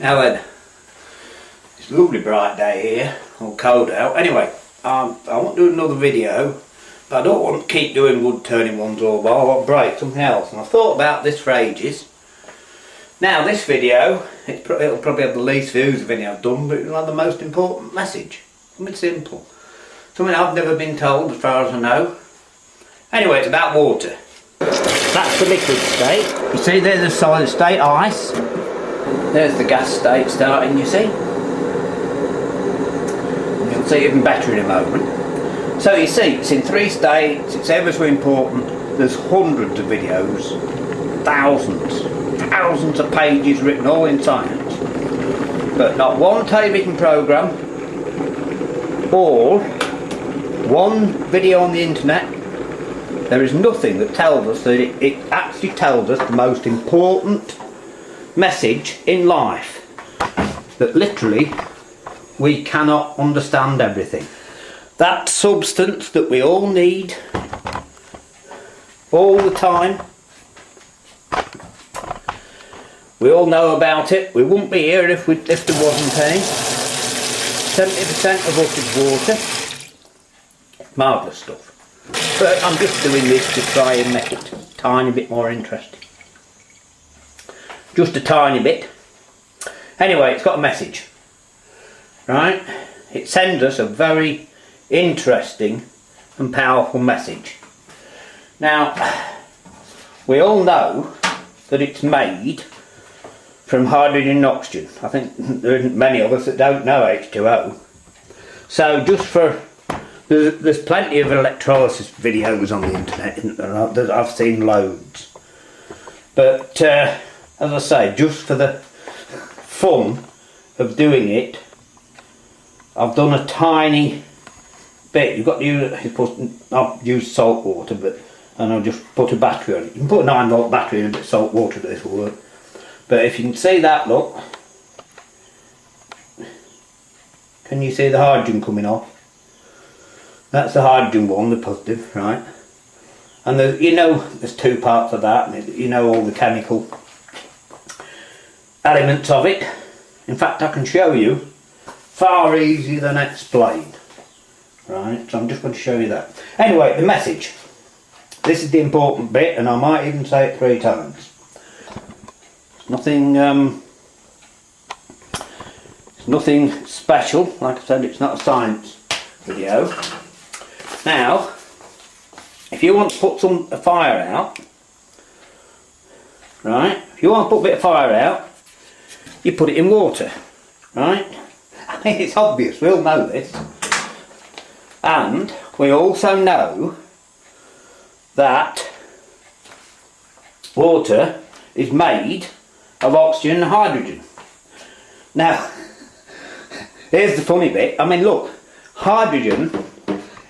Now then, it's a lovely bright day here, all cold out. Anyway, I want to do another video, but I don't want to keep doing wood turning ones all bar. I want to break something else, and I've thought about this for ages. Now this video, it'll probably have the least views of any I've done, but it'll have the most important message. Something simple. Something I've never been told as far as I know. Anyway, it's about water. That's the liquid state. You see there's the solid state, ice. There's the gas state starting, you see. You'll see even better in a moment. So you see, it's in 3 states, it's ever so important. There's hundreds of videos, thousands of pages written all in science. But not one television programme, or one video on the internet. There is nothing that tells us that it actually tells us the most important message in life, that literally we cannot understand everything. That substance that we all need all the time, we all know about it. We wouldn't be here if there wasn't any. 70% of us is water. Marvellous stuff. But I'm just doing this to try and make it a tiny bit more interesting. Just a tiny bit. Anyway, it's got a message. Right? It sends us a very interesting and powerful message. Now, we all know that it's made from hydrogen and oxygen. I think there isn't many of us that don't know H2O. So just for... There's plenty of electrolysis videos on the internet, isn't there? I've seen loads. But as I say, just for the fun of doing it, I've done a tiny bit. You've got to use, I've used salt water, and I'll just put a battery on it. You can put a 9-volt battery in a bit of salt water, this will work. But if you can see that, look, can you see the hydrogen coming off? That's the hydrogen one, the positive, right? And there's 2 parts of that, and you know all the chemical elements of it. In fact, I can show you far easier than explain. Right, so I'm just going to show you that. Anyway, the message. This is the important bit, and I might even say it 3 times. It's nothing special. Like I said, it's not a science video. Now, if you want to put a fire out, right, if you want to put a bit of fire out, you put it in water, right? I think it's obvious, we all know this. And we also know that water is made of oxygen and hydrogen. Now, here's the funny bit. I mean, look, hydrogen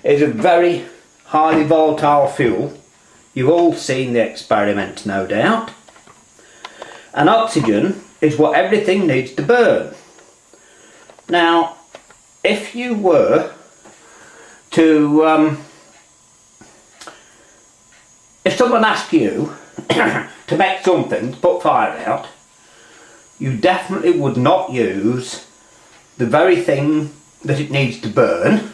is a very highly volatile fuel. You've all seen the experiments, no doubt. And oxygen is what everything needs to burn. Now, if you were to, if someone asked you to make something, to put fire out, you definitely would not use the very thing that it needs to burn,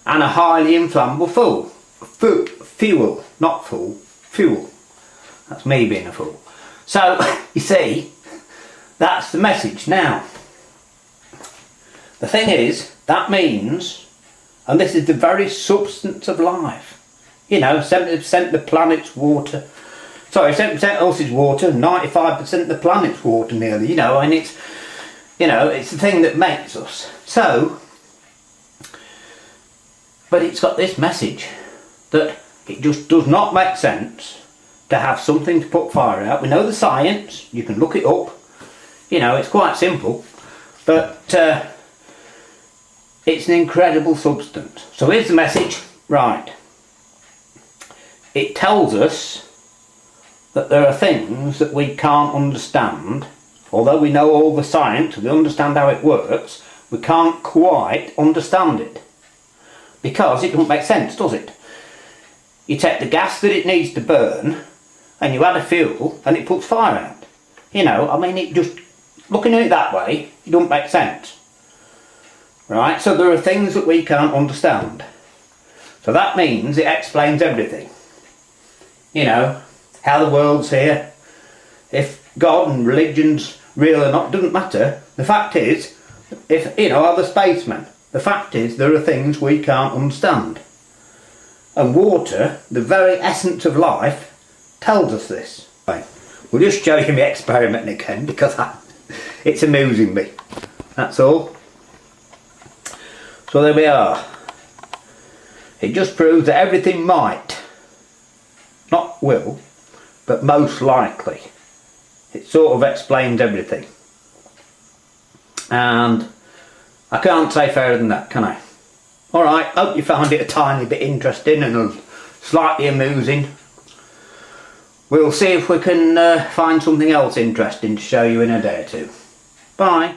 and a highly inflammable fuel, not full, fuel. That's me being a fool. So, you see, that's the message. Now, the thing is, that means, and this is the very substance of life, 70% of the planet's water, 70% else is water, 95% of the planet's water nearly, and it's, it's the thing that makes us. So, but it's got this message that it just does not make sense to have something to put fire out. We know the science, you can look it up, it's quite simple, but it's an incredible substance. So here's the message, right. It tells us that there are things that we can't understand, although we know all the science, we understand how it works, we can't quite understand it. Because it doesn't make sense, does it? You take the gas that it needs to burn, and you add a fuel, and it puts fire out. I mean, it just looking at it that way, it don't make sense. Right, so there are things that we can't understand. So that means it explains everything. You know, how the world's here, if God and religion's real or not, doesn't matter. The fact is, if, you know, are the spacemen, the fact is there are things we can't understand. And water, the very essence of life, tells us this. Right. We'll just show you my experiment again because it's amusing me. That's all. So there we are. It just proves that everything might, not will, but most likely. It sort of explains everything. And I can't say fairer than that, can I? Alright, hope you found it a tiny bit interesting and slightly amusing. We'll see if we can find something else interesting to show you in a day or two. Bye.